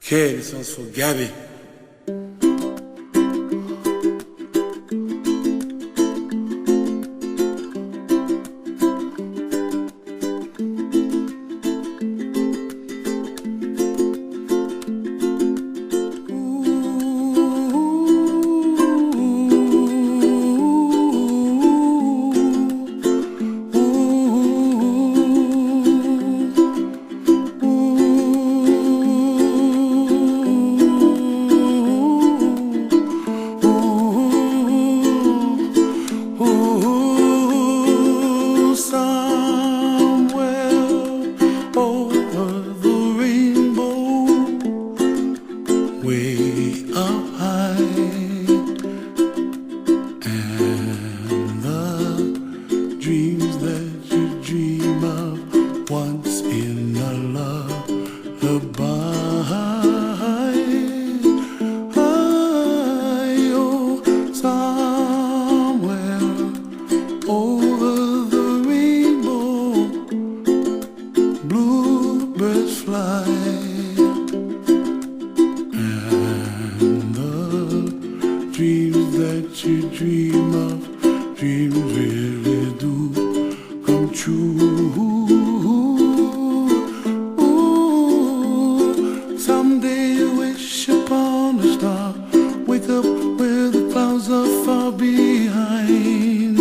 Okay, this one's for Gabby. Way up high, and the dreams that you dream of once in a lullaby. Oh, somewhere over the rainbow, bluebirds fly. Dreams that you dream of, dreams really do come true. Ooh, someday you wish upon a star, wake up where the clouds are far behind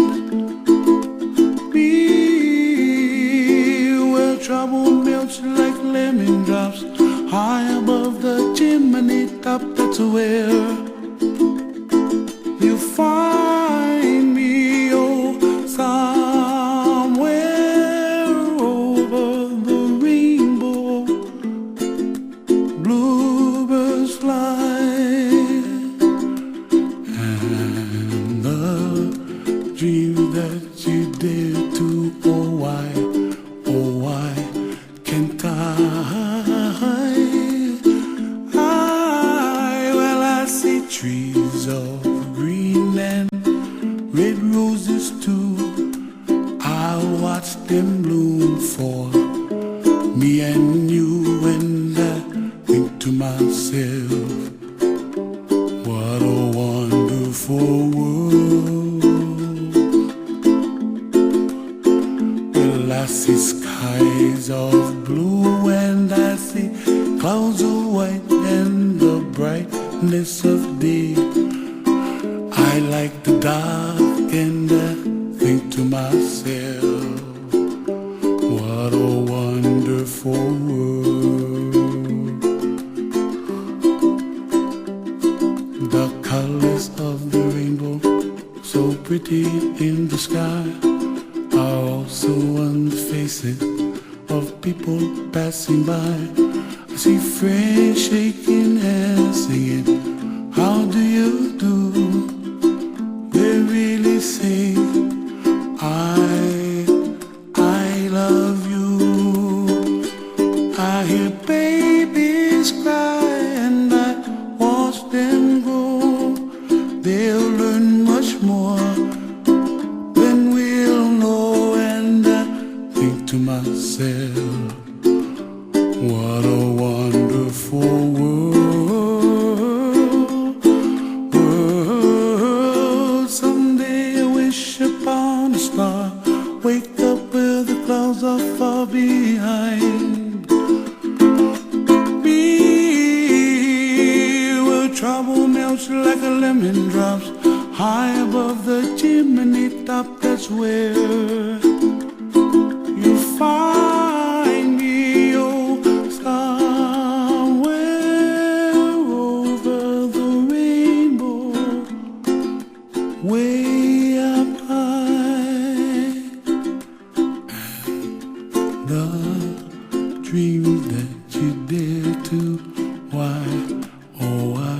me, where trouble melts like lemon drops, high above the chimney top. That's where you find me, oh, somewhere over the rainbow, bluebirds fly, and the dreams that you dare to, oh why can't well, I see trees of green and red roses too. I'll watch them bloom for me and you, and I think to myself, what a wonderful world. Well, I see skies of blue and I see clouds of white and the brightness of day. I like the dark and I think to myself, what a wonderful world. The colors of the rainbow, so pretty in the sky, are also on the faces of people passing by. I see friends shaking hands singing, how do you do? They really say, I love you. I hear babies cry and I watch them grow. They'll learn much more than we'll know, and I think to myself, what a wonderful world. Someday I wish upon a star, wake up where the clouds are far behind me, where trouble melts like a lemon drops, high above the chimney top. That's where you find me, oh, somewhere over the rainbow, way up high, and the dreams that you dare to, why, oh why